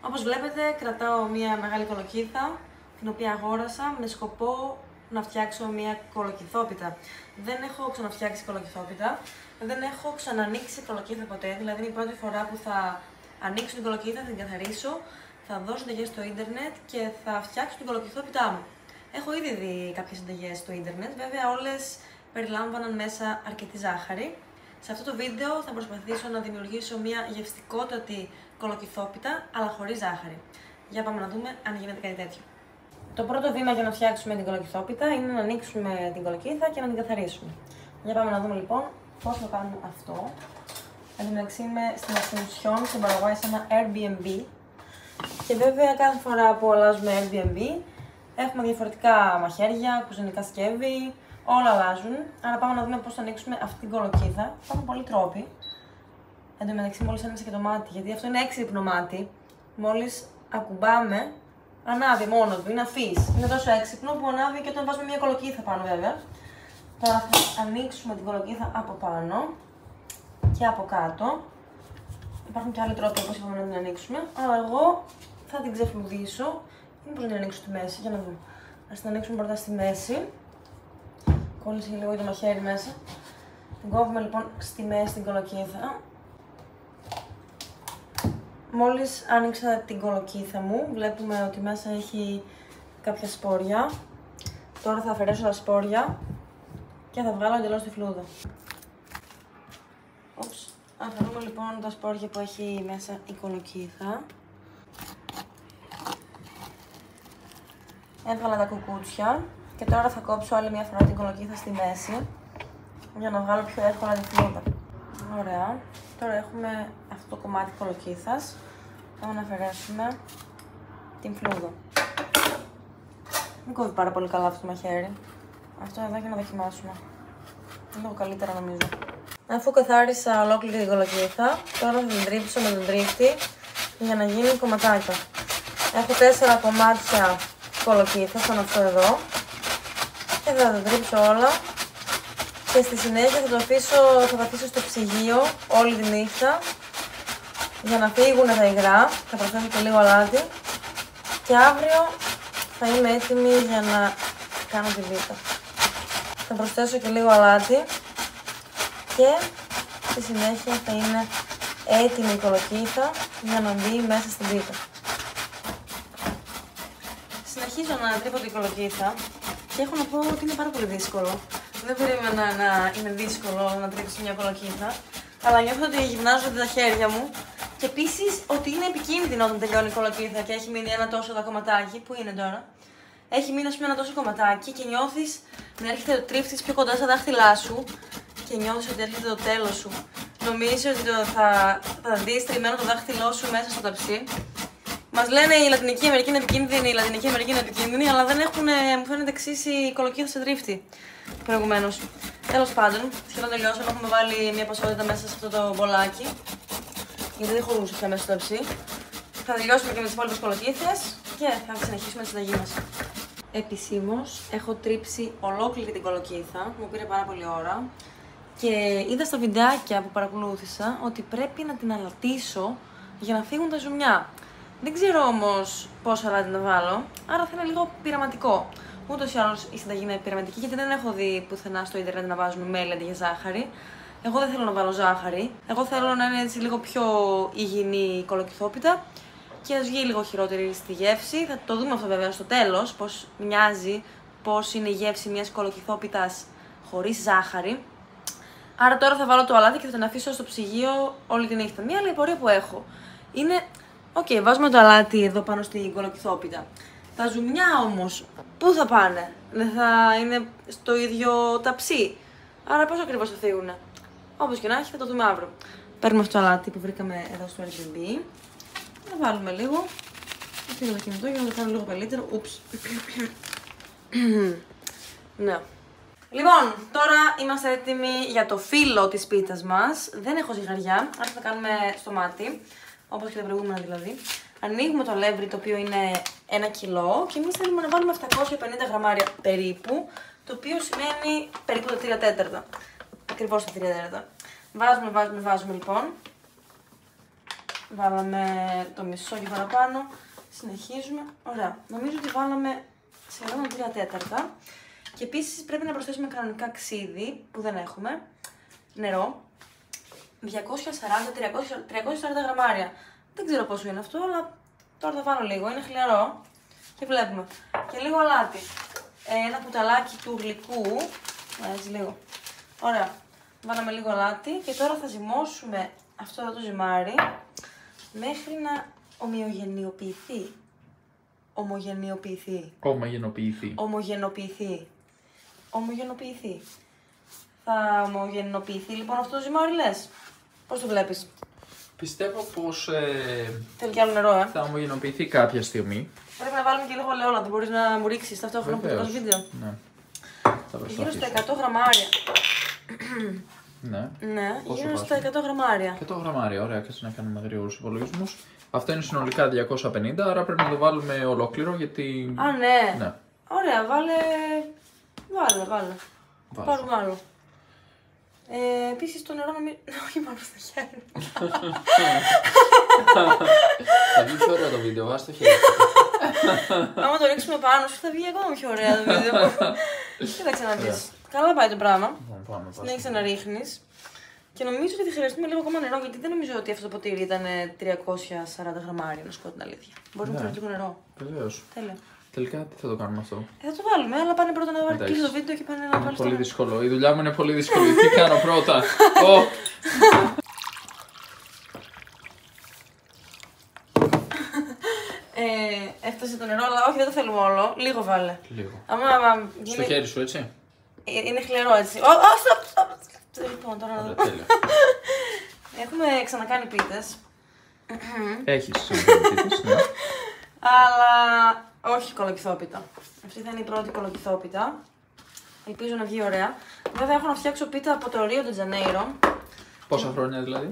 Όπως βλέπετε, κρατάω μια μεγάλη κολοκύθα, την οποία αγόρασα με σκοπό να φτιάξω μια κολοκυθόπιτα. Δεν έχω ξαναφτιάξει κολοκυθόπιτα, δεν έχω ξανανοίξει κολοκύθα ποτέ, δηλαδή είναι η πρώτη φορά που θα ανοίξω την κολοκύθα, θα την καθαρίσω, θα δώσω συνταγές στο ίντερνετ και θα φτιάξω την κολοκυθόπιτά μου. Έχω ήδη δει κάποιες συνταγές στο ίντερνετ, βέβαια όλες περιλάμβαναν μέσα αρκετή ζάχαρη. Σε αυτό το βίντεο θα προσπαθήσω να δημιουργήσω μια γευστικότατη κολοκυθόπιτα, αλλά χωρίς ζάχαρη. Για πάμε να δούμε αν γίνεται κάτι τέτοιο. Το πρώτο βήμα για να φτιάξουμε την κολοκυθόπιτα είναι να ανοίξουμε την κολοκύθα και να την καθαρίσουμε. Για πάμε να δούμε λοιπόν πώς θα κάνουμε αυτό. Εν τω μεταξύ είμαι στην Ασενσιόν, στην Παραγουάη, σε ένα Airbnb. Και βέβαια κάθε φορά που αλλάζουμε Airbnb έχουμε διαφορετικά μαχαίρια, κουζινικά σκεύη, όλα αλλάζουν. Άρα πάμε να δούμε πώς θα ανοίξουμε αυτή την κολοκύθα. Υπάρχουν πολλοί τρόποι. Εν τω μεταξύ μόλις άνοιξε και το μάτι, γιατί αυτό είναι έξυπνο μάτι. Μόλις ακουμπάμε, ανάβει μόνο του, είναι αφής. Είναι τόσο έξυπνο που ανάβει και όταν βάζουμε μια κολοκύθα πάνω βέβαια. Τώρα θα ανοίξουμε την κολοκύθα από πάνω και από κάτω. Υπάρχουν και άλλοι τρόποι όπως είπαμε να την ανοίξουμε, αλλά εγώ θα την ξεφλουδίσω. Μήπως να την ανοίξω στη μέση, για να δούμε. Ας την ανοίξουμε πρώτα στη μέση. Κόλλησε λίγο το μαχαίρι μέσα. Την κόβουμε λοιπόν στη μέση την κολοκύθα. Μόλις άνοιξα την κολοκύθα μου, βλέπουμε ότι μέσα έχει κάποια σπόρια. Τώρα θα αφαιρέσω τα σπόρια και θα βγάλω εντελώς τη φλούδα. Αφαιρούμε λοιπόν τα σπόρια που έχει μέσα η κολοκύθα. Έβγαλα τα κουκούτσια και τώρα θα κόψω άλλη μια φορά την κολοκύθα στη μέση για να βγάλω πιο εύκολα τη φλούδα. Ωραία. Τώρα έχουμε αυτό το κομμάτι κολοκύθας. Πάμε να αφαιρέσουμε την φλούδα. Δεν κόβει πάρα πολύ καλά αυτό το μαχαίρι. Αυτό εδώ για να δοκιμάσουμε. Είναι λίγο καλύτερα νομίζω. Αφού καθάρισα ολόκληρη την κολοκύθα, τώρα θα την τρίψω με τον τρίφτη για να γίνει κομματάκια. Έχω 4 κομμάτια κολοκύθα σαν αυτό εδώ και θα τα τρίψω όλα και στη συνέχεια θα τα αφήσω στο ψυγείο όλη τη νύχτα για να φύγουν τα υγρά. Θα προσθέσω και λίγο αλάτι και αύριο θα είμαι έτοιμη για να κάνω τη βήτα. Θα προσθέσω και λίγο αλάτι και στη συνέχεια θα είναι έτοιμη η κολοκύθα για να μπει μέσα στην πίτα. Συνεχίζω να τρύπω την κολοκύθα και έχω να πω ότι είναι πάρα πολύ δύσκολο. Δεν περίμενα να είναι δύσκολο να τρίψω μια κολοκύθα, αλλά νιώθω ότι γυμνάζονται τα χέρια μου και επίσης ότι είναι επικίνδυνο όταν τελειώνει η κολοκύθα και έχει μείνει ένα τόσο κομματάκι. Πού είναι τώρα? Έχει μείνει ας πούμε ένα τόσο κομματάκι και νιώθεις να έρχεται το τρίφτης πιο κοντά στα δάχτυλά σου και νιώθεις ότι έρχεται το τέλος σου. Νομίζεις ότι θα δεις τριμμένο το δάχτυλό σου μέσα στο ταψί. Μας λένε η Λατινική Αμερική είναι επικίνδυνη, η Λατινική Αμερική είναι επικίνδυνη, αλλά δεν έχουν, μου φαίνεται, εξής η κολοκύθα σε τρίφτη προηγουμένως. Τέλος πάντων, σχεδόν τελειώσαμε. Έχουμε βάλει μια ποσότητα μέσα σε αυτό το μπολάκι, γιατί δεν χωρούσε πια μέσα στο ταψί. Θα τελειώσουμε και με τις υπόλοιπες κολοκύθες και θα συνεχίσουμε τη συνταγή μας. Επισήμως έχω τρίψει ολόκληρη την κολοκύθα, μου πήρε πάρα πολύ ώρα. Και είδα στα βιντεάκια που παρακολούθησα ότι πρέπει να την αλατίσω για να φύγουν τα ζουμιά. Δεν ξέρω όμως πόσο αλάτι να βάλω, άρα θα είναι λίγο πειραματικό. Ούτως ή άλλως η συνταγή είναι πειραματική, γιατί δεν έχω δει πουθενά στο ίντερνετ να βάζουν μέλι αντί για ζάχαρη. Εγώ δεν θέλω να βάλω ζάχαρη. Εγώ θέλω να είναι έτσι λίγο πιο υγιεινή η κολοκυθόπιτα και ας βγει λίγο χειρότερη στη γεύση. Θα το δούμε αυτό βέβαια στο τέλος, πώς μοιάζει, πώς είναι η γεύση μιας κολοκυθόπιτας χωρίς ζάχαρη. Άρα τώρα θα βάλω το αλάτι και θα τον αφήσω στο ψυγείο όλη τη νύχτα. Μία άλλη απορία που έχω είναι, βάζουμε το αλάτι εδώ πάνω στην κολοκυθόπιτα. Τα ζουμιά όμως, πού θα πάνε? Δεν θα είναι στο ίδιο ταψί. Άρα πώς ακριβώς θα φύγουνε? Όπως και να έχει, θα το δούμε αύριο. Παίρνουμε αυτό το αλάτι που βρήκαμε εδώ στο Airbnb. Θα βάλουμε λίγο. Θα φύγω το κινητό για να το κάνω λίγο καλύτερο. Ούψ. Ναι. Λοιπόν, τώρα είμαστε έτοιμοι για το φύλλο της πίτας μας. Δεν έχω ζυγαριά, άρα θα κάνουμε στο μάτι, όπως και τα προηγούμενα δηλαδή. Ανοίγουμε το αλεύρι, το οποίο είναι 1 κιλό και εμείς θέλουμε να βάλουμε 750 γραμμάρια περίπου, το οποίο σημαίνει περίπου τα 3 τέταρτα. Ακριβώς τα 3 τέταρτα. Βάζουμε λοιπόν. Βάλαμε το μισό και παραπάνω. Συνεχίζουμε. Ωραία. Νομίζω ότι βάλαμε σχεδόν 3/4. Και επίσης πρέπει να προσθέσουμε κανονικά ξύδι που δεν έχουμε. Νερό. 240-340 γραμμάρια. Δεν ξέρω πόσο είναι αυτό, αλλά τώρα θα βάλω λίγο. Είναι χλιαρό. Και βλέπουμε. Και λίγο αλάτι. Ένα κουταλάκι του γλυκού. Έτσι λίγο. Ωραία. Βάλαμε λίγο αλάτι και τώρα θα ζυμώσουμε αυτό εδώ το ζυμάρι μέχρι να ομοιογενειοποιηθεί. Ομογενοποιηθεί. Θα ομογενοποιηθεί λοιπόν αυτό το ζυμάρι, λες. Πώς το βλέπεις? Πιστεύω πως θέλει κι άλλο νερό, θα ομογενοποιηθεί κάποια στιγμή. Πρέπει να βάλουμε και λίγο ελαιόλαδο, μπορείς να μου ρίξεις ταυτόχρονα που το βίντεο. Ναι. Γύρω στα 100 γραμμάρια. Ναι, γύρω στα 100 γραμμάρια. 100 γραμμάρια, ωραία, κάτσε να κάνουμε γρήγορους υπολογισμούς. Αυτό είναι συνολικά 250, άρα πρέπει να το βάλουμε ολόκληρο γιατί... Α, ναι. Ωραία, βάλε. Πάρουμε άλλο. Επίσης το νερό να μην... όχι μόνο στα χέρια. Θα βγει πιο ωραίο το βίντεο, βάζει το χέρι. Άμα το ρίξουμε πάνω σου θα βγει ακόμα πιο ωραία το βίντεο. Κοίταξε να δεις. Καλά πάει το πράγμα. Συνέχισε να ρίχνεις. Και νομίζω ότι θα χρειαστούμε λίγο ακόμα νερό, γιατί δεν νομίζω ότι αυτό το ποτήρι ήταν 340 γραμμάρια, να σου πω την αλήθεια. Μπορούμε να φέρουμε λίγο νερό. Βεβαίως. Τέλεια. Τελικά τι θα το κάνουμε αυτό? Θα το βάλουμε, αλλά πάνε πρώτα να βάλει το βίντεο και πάνε να βάλει. Πολύ δύσκολο. Η δουλειά μου είναι πολύ δύσκολη. Τι κάνω πρώτα? Έφτασε το νερό, αλλά όχι, δεν το θέλουμε όλο. Λίγο βάλε. Λίγο. Στο χέρι σου, έτσι. Είναι χλιαρό, έτσι. Λοιπόν, τώρα να δω. Έχουμε ξανακάνει πίτες. Έχεις ξανακάνει πίτες, ναι. Αλλά όχι κολοκυθόπιτα. Αυτή θα είναι η πρώτη κολοκυθόπιτα. Ελπίζω να βγει ωραία. Βέβαια έχω να φτιάξω πίτα από το Ρίο ντε Τζανέιρο. Πόσα χρόνια δηλαδή?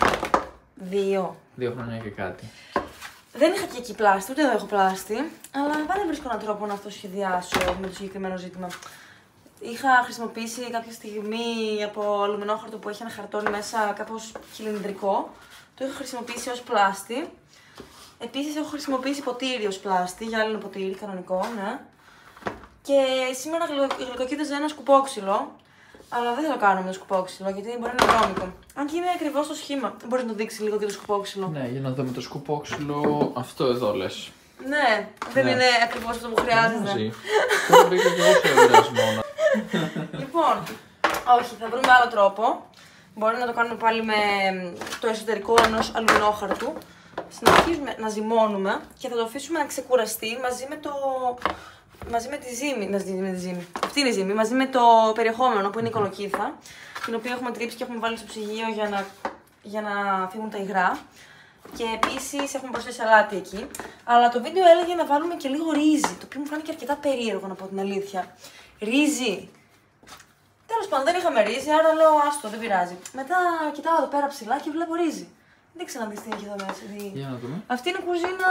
2. 2 χρόνια και κάτι. Δεν είχα και εκεί πλάστη, ούτε εδώ έχω πλάστη. Αλλά δεν βρίσκω έναν τρόπο να αυτοσχεδιάσω με το συγκεκριμένο ζήτημα. Είχα χρησιμοποιήσει κάποια στιγμή από αλουμινόχαρτο που έχει ένα χαρτόνι μέσα κάπως χιλινδρικό. Το είχα χρησιμοποιήσει ως πλάστη. Επίσης έχω χρησιμοποιήσει ποτήρι ως πλάστη, γυάλινο ποτήρι, κανονικό, ναι. Και σήμερα γλυκοκοίταζα ένα σκουπόξυλο, αλλά δεν θα το κάνω με το σκουπόξυλο γιατί μπορεί να είναι βρώμικο. Αν και είναι ακριβώς το σχήμα, μπορείς να το δείξει λίγο και το σκουπόξυλο. Ναι, για να δούμε το σκουπόξυλο, αυτό εδώ λες. Ναι, δεν είναι ακριβώς αυτό που χρειάζεται. Τώρα μπήκα και εγώ σε ευρασμό. Λοιπόν, όχι, θα βρούμε άλλο τρόπο. Μπορεί να το κάνουμε πάλι με το εσωτερικό ενός αλουμινόχαρτου. Συνεχίζουμε να ζυμώνουμε και θα το αφήσουμε να ξεκουραστεί μαζί με τη ζύμη. Αυτή είναι η ζύμη, μαζί με το περιεχόμενο που είναι η κολοκύθα, την οποία έχουμε τρίψει και έχουμε βάλει στο ψυγείο για να φύγουν τα υγρά. Και επίσης έχουμε προσθέσει αλάτι εκεί. Αλλά το βίντεο έλεγε να βάλουμε και λίγο ρύζι, το οποίο μου φάνηκε αρκετά περίεργο να πω την αλήθεια. Ρύζι. Τέλος πάντων, δεν είχαμε ρύζι, άρα λέω άστο, δεν πειράζει. Μετά κοιτάω εδώ πέρα ψηλά και βλέπω ρύζι. Δεν ξέρω να δεις τι έχει εδώ μέσα. Για να δούμε. Αυτή είναι η κουζίνα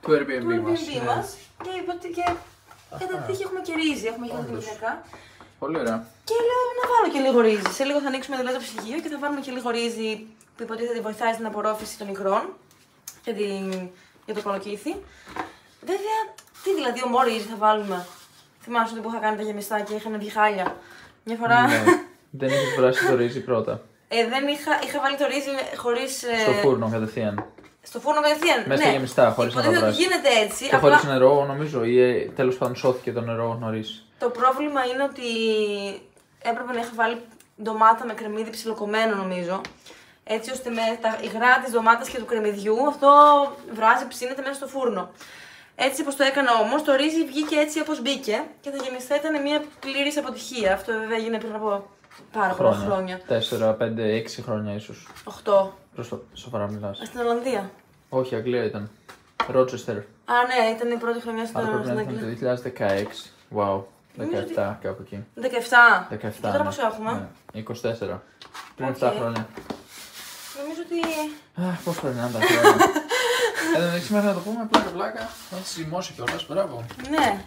του Airbnb μας. Και κατά τύχη έχουμε και ρύζι, έχουμε και δημητριακά. Πολύ ωραία. Και λέω να βάλω και λίγο ρύζι. Σε λίγο θα ανοίξουμε δηλαδή το ψυγείο και θα βάλουμε και λίγο ρύζι που υποτίθεται βοηθάει στην απορρόφηση των υγρών για το κολοκύθι. Βέβαια, τι δηλαδή ομό ρύζι θα βάλουμε. Θυμάσαι ότι που είχα κάνει τα γεμιστά και είχαν βγει χάλια. Μια φορά. Ναι, δεν είχες βράσει το ρύζι πρώτα. Δεν είχα βάλει το ρύζι χωρίς. Στο φούρνο κατευθείαν. Στο φούρνο κατευθείαν. Μέσα στα γεμιστά, χωρίς να τα βράσει. Γίνεται έτσι. Και χωρίς νερό, νομίζω, ή τέλος πάντων σώθηκε το νερό νωρίς. Το πρόβλημα είναι ότι έπρεπε να είχα βάλει ντομάτα με κρεμμύδι ψιλοκομμένο, νομίζω. Έτσι ώστε με τα υγρά της ντομάτας και του κρεμμυδιού αυτό βράζει, ψήνεται μέσα στο φούρνο. Έτσι όπως το έκανα όμως, το ρύζι βγήκε έτσι όπως μπήκε και τα γεμιστά ήταν μια πλήρης αποτυχία. Αυτό βέβαια έγινε πριν από πάρα πολλά χρόνια. 4, 5, 6 χρόνια ίσως. 8. Σοβαρά μιλάς. Στην Ολλανδία. Όχι, Αγγλία ήταν. Ρότσεστερ. Α, ναι, ήταν η πρώτη χρονιά στην Αγγλία. Αγγλία. Το 2016. Wow. 17 κάπου εκεί. 17. 17. Και τώρα πόσο έχουμε? Ναι. 24. Πριν 7 χρόνια. Νομίζω ότι. Πώς πρέπει να είναι τα χρόνια. Σήμερα να το πούμε πλάκα. Θα τη ζυμώσει κιόλας. Μπράβο. Ναι.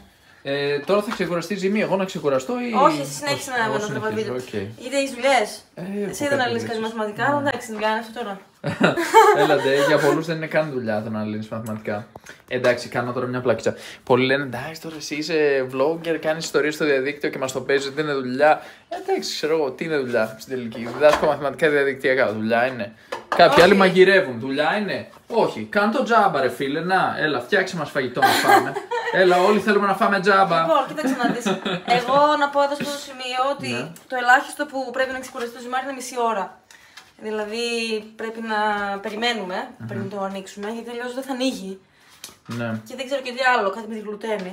Τώρα θα ξεκουραστεί η ζύμη, εγώ να ξεκουραστώ ή. Όχι, εσύ συνέχισε να το βίντεο. Γιατί έχει δουλειές. Εσύ δεν αναλύσεις κάτι μαθηματικά, αλλά εντάξει, δουλειά είναι αυτό τώρα. Έλατε, για πολλούς δεν είναι καν δουλειά το να λύνεις μαθηματικά. Εντάξει, κάνω τώρα μια πλάκιτσα. Πολλοί λένε εντάξει, τώρα εσύ είσαι vlogger, κάνεις ιστορίες στο διαδίκτυο και μας το παίζεις, δεν είναι δουλειά. Εντάξει, ξέρω εγώ, τι είναι δουλειά στην τελική. Διδάσκω μαθηματικά διαδικτυακά, δουλειά είναι. Κάποιοι άλλοι μαγειρεύουν, δουλειά είναι. Όχι, κάνε το τζάμπα, ρε φίλε. Να, έλα, φτιάξε μας φαγητό να φάμε. Έλα, όλοι θέλουμε να φάμε τζάμπα. Λοιπόν, κοίταξε να δεις. Εγώ να πω εδώ στο σημείο ότι το ελάχιστο που πρέπει να ξεκουραστεί το ζυμάρι είναι μισή ώρα. Δηλαδή πρέπει να περιμένουμε πριν το ανοίξουμε, γιατί αλλιώς δεν θα ανοίγει. Ναι. Και δεν ξέρω και τι άλλο, κάτι με τη γλουτένη.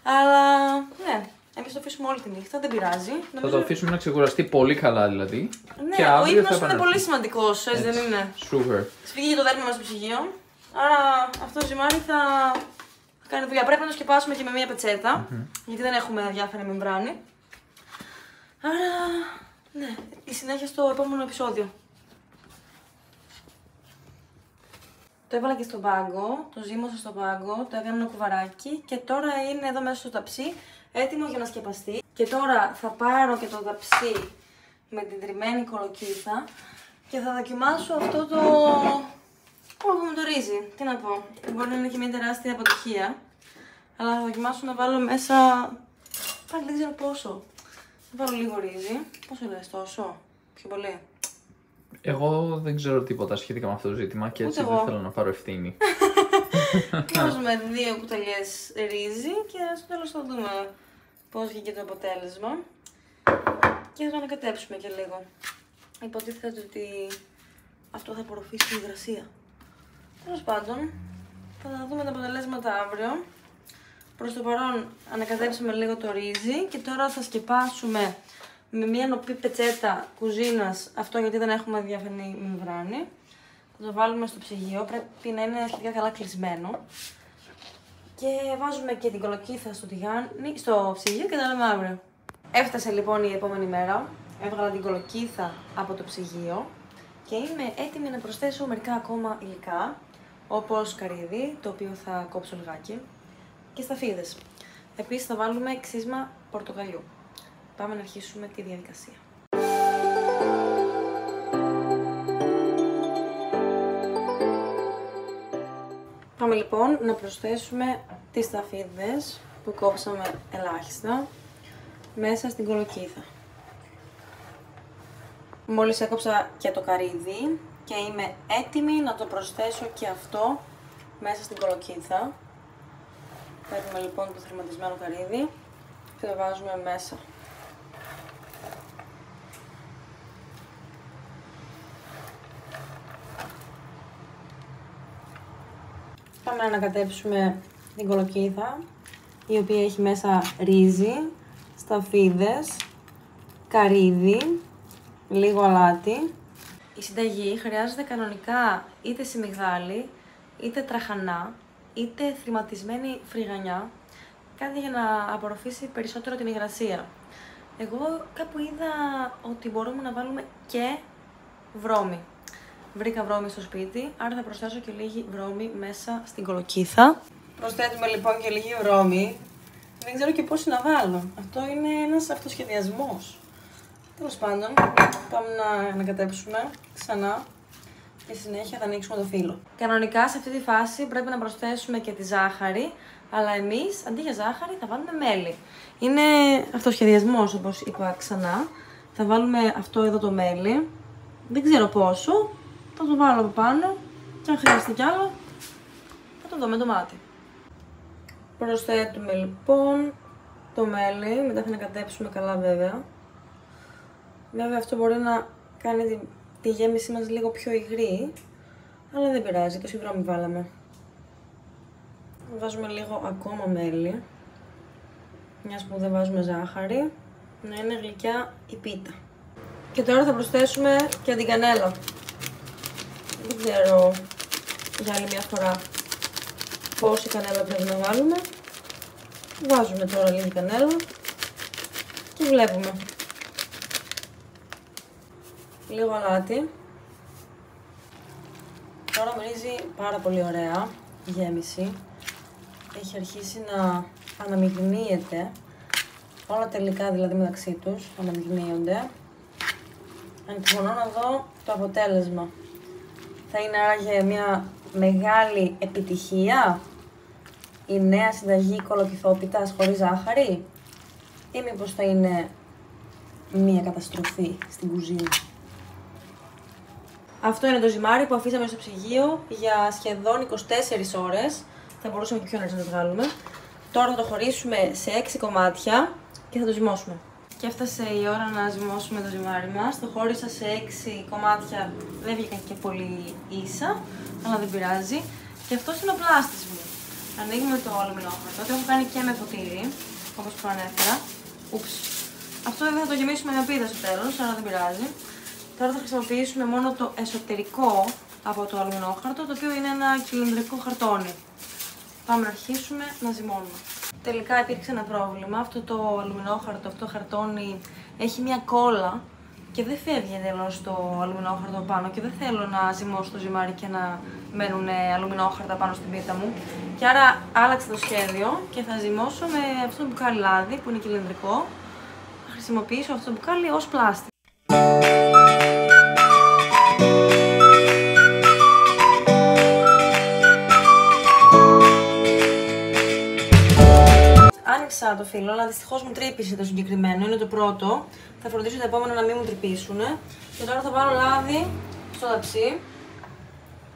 Αλλά ναι, εμείς το αφήσουμε όλη τη νύχτα, δεν πειράζει. Θα το αφήσουμε να ξεκουραστεί πολύ καλά δηλαδή. Ναι, και ο ύπνος είναι πολύ σημαντικός, έτσι δεν είναι. Super. Σφίγγει το δέρμα μας στο ψυγείο. Άρα αυτό το ζυμάρι θα κάνει δουλειά. Πρέπει να το σκεπάσουμε και με μία πετσέτα, γιατί δεν έχουμε διάφανη μεμβράνη. Άρα, ναι, η συνέχεια στο επόμενο επεισόδιο. Το έβαλα και στον πάγκο, το ζύμωσα στον πάγκο, το έκανα ένα κουβαράκι και τώρα είναι εδώ μέσα στο ταψί, έτοιμο για να σκεπαστεί. Και τώρα θα πάρω και το ταψί με την τριμμένη κολοκύθα και θα δοκιμάσω αυτό το... Όπου με το ρύζι, τι να πω, μπορεί να είναι και μια τεράστια αποτυχία, αλλά θα δοκιμάσω να βάλω μέσα, πάλι δεν ξέρω πόσο. Θα βάλω λίγο ρύζι, πόσο λες, τόσο, πιο πολύ. Εγώ δεν ξέρω τίποτα σχετικά με αυτό το ζήτημα και έτσι δεν θέλω να πάρω ευθύνη. Βάζουμε 2 κουταλιές ρύζι και στο τέλος θα δούμε πώς βγήκε το αποτέλεσμα. Και θα το ανακατέψουμε και λίγο. Υποτίθεται ότι αυτό θα απορροφήσει την υγρασία. Τέλος πάντων, θα δούμε τα αποτελέσματα αύριο. Προς το παρόν ανακατέψαμε λίγο το ρύζι και τώρα θα σκεπάσουμε με μια νοπή πετσέτα κουζίνας, αυτό γιατί δεν έχουμε διαφανή μεμβράνη. Θα το βάλουμε στο ψυγείο, πρέπει να είναι σχετικά καλά κλεισμένο. Και βάζουμε και την κολοκύθα στο ψυγείο και τα λέμε αύριο. Έφτασε λοιπόν η επόμενη μέρα, έβγαλα την κολοκύθα από το ψυγείο και είμαι έτοιμη να προσθέσω μερικά ακόμα υλικά, όπως καρύδι, το οποίο θα κόψω λιγάκι, και σταφίδες. Επίσης θα βάλουμε ξύσμα πορτοκαλιού. Πάμε να αρχίσουμε τη διαδικασία. Πάμε λοιπόν να προσθέσουμε τις σταφίδες που κόψαμε ελάχιστα μέσα στην κολοκύθα. Μόλις έκοψα και το καρύδι και είμαι έτοιμη να το προσθέσω και αυτό μέσα στην κολοκύθα. Παίρνουμε λοιπόν το θερματισμένο καρύδι και το βάζουμε μέσα. Πάμε να ανακατέψουμε την κολοκύθα, η οποία έχει μέσα ρύζι, σταφίδες, καρύδι, λίγο αλάτι. Η συνταγή χρειάζεται κανονικά είτε σιμιγδάλι, είτε τραχανά, είτε θρηματισμένη φρυγανιά, κάτι για να απορροφήσει περισσότερο την υγρασία. Εγώ κάπου είδα ότι μπορούμε να βάλουμε και βρώμη. Βρήκα βρώμη στο σπίτι, άρα θα προσθέσω και λίγη βρώμη μέσα στην κολοκύθα. Προσθέτουμε λοιπόν και λίγη βρώμη. Δεν ξέρω και πόση να βάλω. Αυτό είναι ένας αυτοσχεδιασμός. Τέλος πάντων, πάμε να ανακατέψουμε ξανά και στη συνέχεια θα ανοίξουμε το φύλλο. Κανονικά σε αυτή τη φάση πρέπει να προσθέσουμε και τη ζάχαρη, αλλά εμείς αντί για ζάχαρη θα βάλουμε μέλι. Είναι αυτοσχεδιασμός, όπως είπα ξανά. Θα βάλουμε αυτό εδώ το μέλι. Δεν ξέρω πόσο. Θα το βάλω από πάνω και αν χρειαστεί κι άλλο θα το δω με το μάτι. Προσθέτουμε λοιπόν το μέλι, μετά θα ανακατέψουμε καλά βέβαια. Βέβαια αυτό μπορεί να κάνει τη γέμισή μας λίγο πιο υγρή, αλλά δεν πειράζει, τόση βρώμη βάλαμε. Βάζουμε λίγο ακόμα μέλι, μιας που δεν βάζουμε ζάχαρη, να είναι γλυκιά η πίτα. Και τώρα θα προσθέσουμε και την κανέλα. Δεν ξέρω για άλλη μια φορά πόση κανέλα πρέπει να βάλουμε. Βάζουμε τώρα λίγη κανέλα και βλέπουμε. Λίγο αλάτι. Τώρα μυρίζει πάρα πολύ ωραία η γέμιση. Έχει αρχίσει να αναμειγνύεται. Όλα τα υλικά δηλαδή μεταξύ τους αναμειγνύονται. Ανυπομονώ να δω το αποτέλεσμα. Θα είναι άραγε μια μεγάλη επιτυχία η νέα συνταγή κολοκυθόπιτας χωρίς ζάχαρη ή μήπως θα είναι μια καταστροφή στην κουζίνα. Αυτό είναι το ζυμάρι που αφήσαμε στο ψυγείο για σχεδόν 24 ώρες. Θα μπορούσαμε και πιο νωρίς να το βγάλουμε. Τώρα θα το χωρίσουμε σε 6 κομμάτια και θα το ζυμώσουμε. Και έφτασε η ώρα να ζυμώσουμε το ζυμάρι μας. Το χώρισα σε 6 κομμάτια, δεν βγήκαν και πολύ ίσα, αλλά δεν πειράζει. Και αυτός είναι ο πλάστης μου. Ανοίγουμε το αλουμινόχαρτο, το έχω κάνει και με ποτήρι, όπως προανέφερα. Ούψ. Αυτό βέβαια θα το γεμίσουμε με πίτα στο τέλος, αλλά δεν πειράζει. Τώρα θα χρησιμοποιήσουμε μόνο το εσωτερικό από το αλουμινόχαρτο, το οποίο είναι ένα κυλινδρικό χαρτόνι. Πάμε να αρχίσουμε να ζυμώνουμε. Τελικά υπήρξε ένα πρόβλημα. Αυτό το αλουμινόχαρτο, αυτό το χαρτόνι έχει μια κόλλα και δεν φεύγει εντελώς το αλουμινόχαρτο πάνω και δεν θέλω να ζυμώσω το ζυμάρι και να μένουν αλουμινόχαρτα πάνω στην πίτα μου. Και άρα άλλαξα το σχέδιο και θα ζυμώσω με αυτό το μπουκάλι λάδι που είναι κυλινδρικό. Θα χρησιμοποιήσω αυτό το μπουκάλι ως πλάστη. Άνοιξα το φύλλο, αλλά δυστυχώς μου τρύπησε το συγκεκριμένο, είναι το πρώτο. Θα φροντίσω τα επόμενα να μην μου τρυπήσουν. Και τώρα θα βάλω λάδι στο δαψί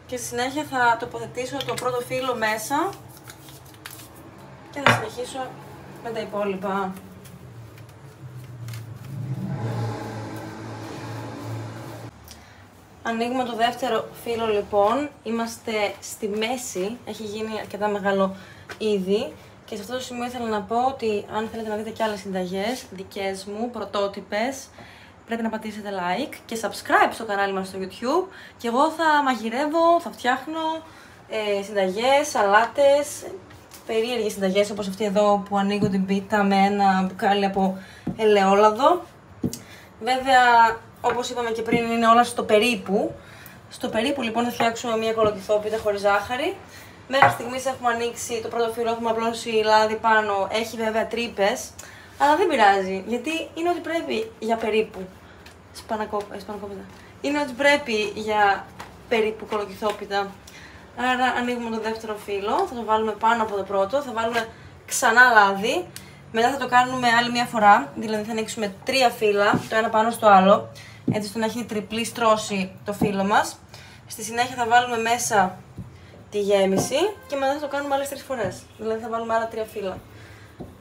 και στη συνέχεια θα τοποθετήσω το πρώτο φύλλο μέσα και θα συνεχίσω με τα υπόλοιπα. Ανοίγουμε το δεύτερο φύλλο λοιπόν, είμαστε στη μέση, έχει γίνει αρκετά μεγάλο ήδη. Και σε αυτό το σημείο ήθελα να πω ότι αν θέλετε να δείτε και άλλες συνταγές δικές μου, πρωτότυπες, πρέπει να πατήσετε like και subscribe στο κανάλι μας στο YouTube και εγώ θα μαγειρεύω, θα φτιάχνω συνταγές, σαλάτες, περίεργες συνταγές όπως αυτή εδώ που ανοίγω την πίτα με ένα μπουκάλι από ελαιόλαδο. Βέβαια, όπως είπαμε και πριν, είναι όλα στο περίπου. Στο περίπου λοιπόν θα φτιάξουμε μια κολοκυθόπιτα χωρίς ζάχαρη. Μέχρι στιγμής έχουμε ανοίξει το πρώτο φύλλο, έχουμε απλώσει λάδι πάνω, έχει βέβαια τρύπες, αλλά δεν πειράζει, γιατί είναι ό,τι πρέπει για περίπου. Σπανακόπιτα. Είναι ό,τι πρέπει για περίπου κολοκυθόπιτα. Άρα ανοίγουμε το δεύτερο φύλλο, θα το βάλουμε πάνω από το πρώτο, θα βάλουμε ξανά λάδι, μετά θα το κάνουμε άλλη μια φορά, δηλαδή θα ανοίξουμε 3 φύλλα, το ένα πάνω στο άλλο, έτσι ώστε να έχει τριπλή στρώση το φύλλο μας. Στη συνέχεια θα βάλουμε μέσα τη γέμιση και μετά θα το κάνουμε άλλες 3 φορές. Δηλαδή θα βάλουμε άλλα 3 φύλλα.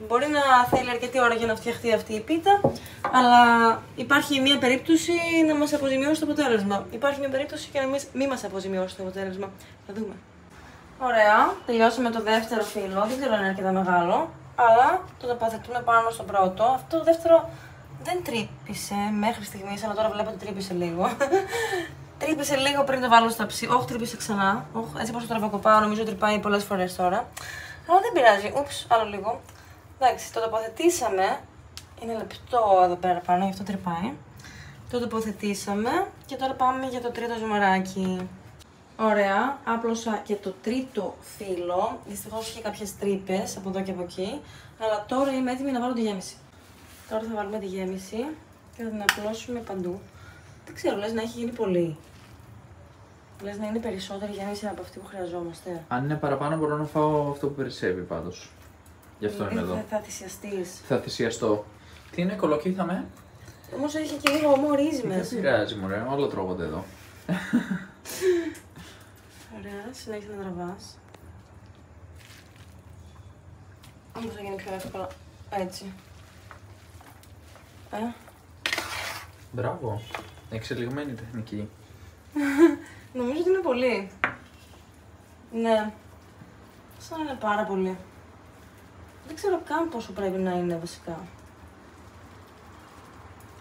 Μπορεί να θέλει αρκετή ώρα για να φτιαχτεί αυτή η πίτα, αλλά υπάρχει μια περίπτωση να μας αποζημιώσει το αποτέλεσμα. Υπάρχει μια περίπτωση και να μην μας αποζημιώσει το αποτέλεσμα. Θα δούμε. Ωραία, τελειώσαμε το δεύτερο φύλλο. Δεν ξέρω αν είναι αρκετά μεγάλο, αλλά το τοποθετούμε πάνω στο πρώτο. Αυτό το δεύτερο δεν τρύπησε μέχρι στιγμής, αλλά τώρα βλέπω ότι τρύπησε λίγο. Τρύπησε λίγο πριν το βάλω στα ψή. Όχι, τρύπησε ξανά. Έτσι πως το τραβοκοπάω, νομίζω τρυπάει πολλές φορές τώρα. Αλλά δεν πειράζει. Ούψ, άλλο λίγο. Εντάξει, το τοποθετήσαμε. Είναι λεπτό εδώ πέρα πάνω, γι' αυτό τρυπάει. Το τοποθετήσαμε και τώρα πάμε για το τρίτο ζυμαράκι. Ωραία, άπλωσα και το τρίτο φύλλο. Δυστυχώς είχε κάποιες τρύπες από εδώ και από εκεί. Αλλά τώρα είμαι έτοιμη να βάλω τη γέμιση. Τώρα θα βάλουμε τη γέμιση και θα την απλώσουμε παντού. Δεν ξέρω, λες να έχει γίνει πολύ. Λες να είναι περισσότερη γέμιση από αυτή που χρειαζόμαστε. Αν είναι παραπάνω, μπορώ να φάω αυτό που περισσεύει πάντως. Γι' αυτό είναι εδώ. Θα θυσιαστείς. Θα θυσιαστώ. Τι είναι, κολοκύθαμε? Όμως έχει και λίγο μωρίζει μέσα. Δεν πειράζει, μωρέ, όλα τρώγονται εδώ. Ωραία, συνέχισε να τραβάς. Όμως θα γίνει πιο εύκολα. Έτσι. Μπράβο. Εξελιγμένη τεχνική. Νομίζω ότι είναι πολύ. Ναι. Σαν να είναι πάρα πολύ. Δεν ξέρω καν πόσο πρέπει να είναι βασικά.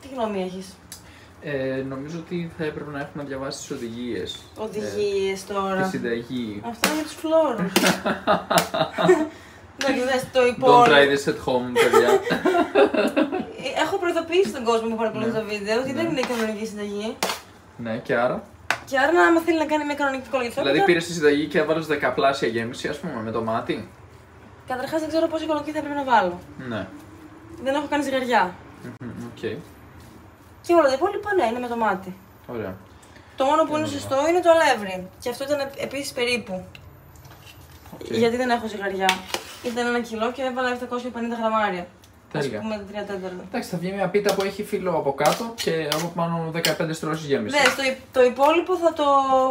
Τι γνώμη έχεις? Νομίζω ότι θα έπρεπε να έχουμε διαβάσει τις οδηγίες. Οδηγίες τώρα. Τη συνταγή. Αυτό είναι για τους φλόρους. Να κοιτάς το υπόλοιπο. Don't try this at home, παιδιά. Έχω προειδοποιήσει τον κόσμο που παρακολουθεί το βίντεο ότι δεν είναι κανονική συνταγή. Ναι, και άρα. Και άρα, άμα θέλει να κάνει μια κανονική κολοκυθόπιτα. Δηλαδή, πήρε τη συνταγή και έβαλε δεκαπλάσια γέμιση, ας πούμε, με το μάτι. Καταρχάς, δεν ξέρω πόση κολοκύθα θα πρέπει να βάλω. Ναι. Δεν έχω κάνει ζυγαριά. Okay. Και όλα τα υπόλοιπα, ναι, είναι με το μάτι. Ωραία. Το μόνο που είναι σωστό είναι το αλεύρι. Και αυτό ήταν επίσης περίπου. Γιατί δεν έχω ζυγαριά. Ήταν 1 κιλό και έβαλα 750 γραμμάρια. Τέλεια. Ας πούμε 3/4. Εντάξει, θα βγει μια πίτα που έχει φύλλο από κάτω και από πάνω 15 στρώσεις γέμιση. Ναι, το υπόλοιπο θα το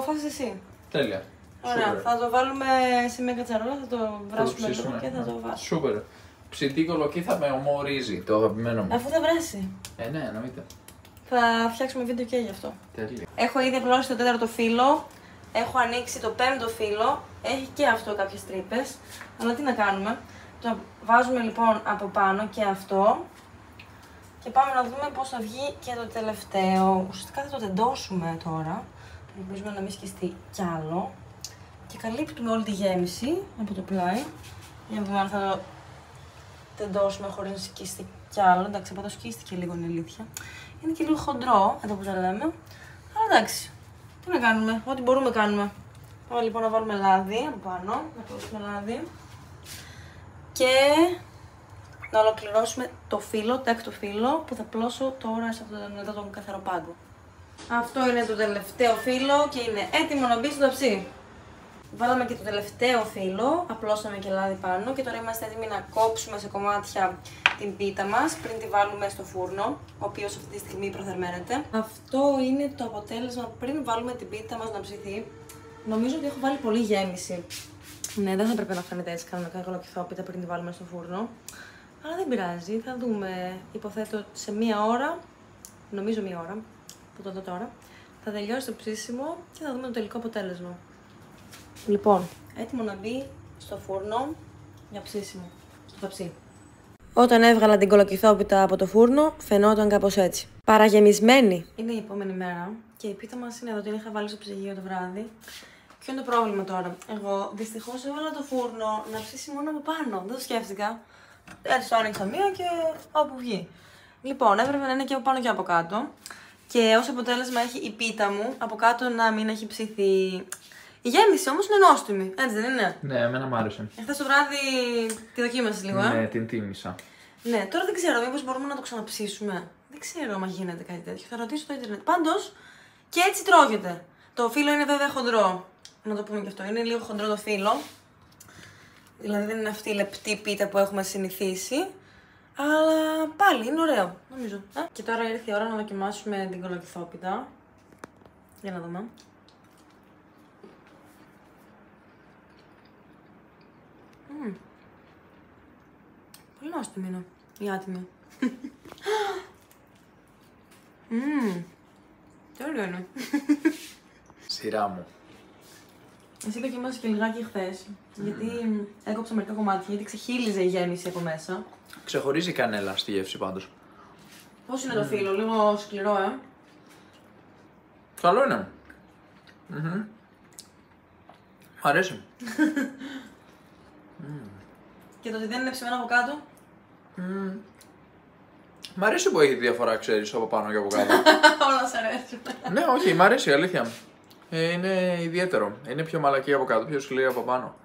φας εσύ. Τέλεια. Ωραία, Σούπερ. θα το βάλουμε σε μια κατσαρόλα, θα το βράσουμε λίγο ψήσουμε. και θα το βάσουμε. Σούπερ. Ψητή κολοκύθα με ομό ρύζι, το αγαπημένο μου. Αφού θα βράσει. Ναι, εννοείται. Θα φτιάξουμε βίντεο και γι' αυτό. Τέλεια. Έχω ήδη απλώσει το 4ο φύλλο. Έχω ανοίξει το 5ο φύλλο. Έχει και αυτό κάποιες τρύπες. Αλλά τι να κάνουμε. Το βάζουμε λοιπόν από πάνω και αυτό. Και πάμε να δούμε πώς θα βγει και το τελευταίο. Ουσιαστικά θα το τεντώσουμε τώρα. Ελπίζουμε να μην σκιστεί κι άλλο. Και καλύπτουμε όλη τη γέμιση από το πλάι. Για να δούμε αν θα το τεντώσουμε χωρίς να σκίσει κι άλλο. Εντάξει, από το σκίστηκε λίγο, είναι αλήθεια. Είναι και λίγο χοντρό, εδώ που τα λέμε. Αλλά εντάξει, τι να κάνουμε, ό,τι μπορούμε κάνουμε. Πάμε λοιπόν να βάλουμε λάδι από πάνω, να πλώσουμε λάδι. Και να ολοκληρώσουμε το φύλλο, το 6ο φύλλο, που θα πλώσω τώρα σε αυτόν εδώ τον καθαρό πάγκο. Αυτό είναι το τελευταίο φύλλο και είναι έτοιμο να μπει στο ταψί. Βάλαμε και το τελευταίο φύλλο, απλώσαμε και λάδι πάνω και τώρα είμαστε έτοιμοι να κόψουμε σε κομμάτια την πίτα μας πριν τη βάλουμε στο φούρνο, ο οποίος αυτή τη στιγμή προθερμαίνεται. Αυτό είναι το αποτέλεσμα πριν βάλουμε την πίτα μας να ψηθεί. Νομίζω ότι έχω βάλει πολύ γέμιση. Ναι, δεν θα πρέπει να φαίνεται έτσι κανονικά κολοκυθόπιτα πριν τη βάλουμε στο φούρνο. Αλλά δεν πειράζει, θα δούμε, υποθέτω σε 1 ώρα, νομίζω 1 ώρα, που το δω τώρα, θα τελειώσει το ψήσιμο και θα δούμε το τελικό αποτέλεσμα. Λοιπόν, έτοιμο να μπει στο φούρνο για ψήσιμο, στο ταψί. Όταν έβγαλα την κολοκυθόπιτα από το φούρνο, φαινόταν κάπως έτσι. Παραγεμισμένη. Είναι η επόμενη μέρα και η πίτα μας είναι εδώ, την είχα βάλει στο ψυγείο το βράδυ. Ποιο είναι το πρόβλημα τώρα? Εγώ δυστυχώς έβαλα το φούρνο να ψήσει μόνο από πάνω. Δεν το σκέφτηκα. Έτσι το άνοιξα μία και όπου βγει. Λοιπόν, έπρεπε να είναι και από πάνω και από κάτω. Και ως αποτέλεσμα έχει η πίτα μου από κάτω να μην έχει ψηθεί. Η γέμιση όμως είναι νόστιμη, έτσι δεν είναι? Ναι, εμένα μου άρεσε. Εχθές το βράδυ τη δοκίμασες λίγο, Ναι, την τίμησα. Ναι, τώρα δεν ξέρω, μήπως μπορούμε να το ξαναψήσουμε. Δεν ξέρω αν γίνεται κάτι τέτοιο. Θα ρωτήσω στο ίντερνετ. Πάντως, και έτσι τρώγεται. Το φύλλο είναι βέβαια χοντρό. Να το πούμε και αυτό. Είναι λίγο χοντρό το φύλλο. Δηλαδή δεν είναι αυτή η λεπτή πίτα που έχουμε συνηθίσει. Αλλά πάλι είναι ωραίο, νομίζω. Και τώρα ήρθε η ώρα να δοκιμάσουμε την κολοκυθόπιτα. Για να δούμε. Πολύ νόστιμη είναι η άτιμη. Τέλειο είναι. Σειρά μου. Εσύ δοκίμασες και λιγάκι χθες, γιατί έκοψα μερικά κομμάτια, γιατί ξεχύλιζε η γέμιση από μέσα. Ξεχωρίζει η κανέλα στη γεύση πάντως. Πώς είναι το φύλλο, λίγο σκληρό, Καλό είναι. Μ' αρέσει. Και το ότι δεν είναι ψημένο από κάτω. Μ' αρέσει που έχει διαφορά, ξέρεις, από πάνω και από κάτω. Όλα σ' αρέσουν. Ναι, όχι, μ' αρέσει, αλήθεια. Είναι ιδιαίτερο. Είναι πιο μαλακή από κάτω, πιο σκληρή από πάνω.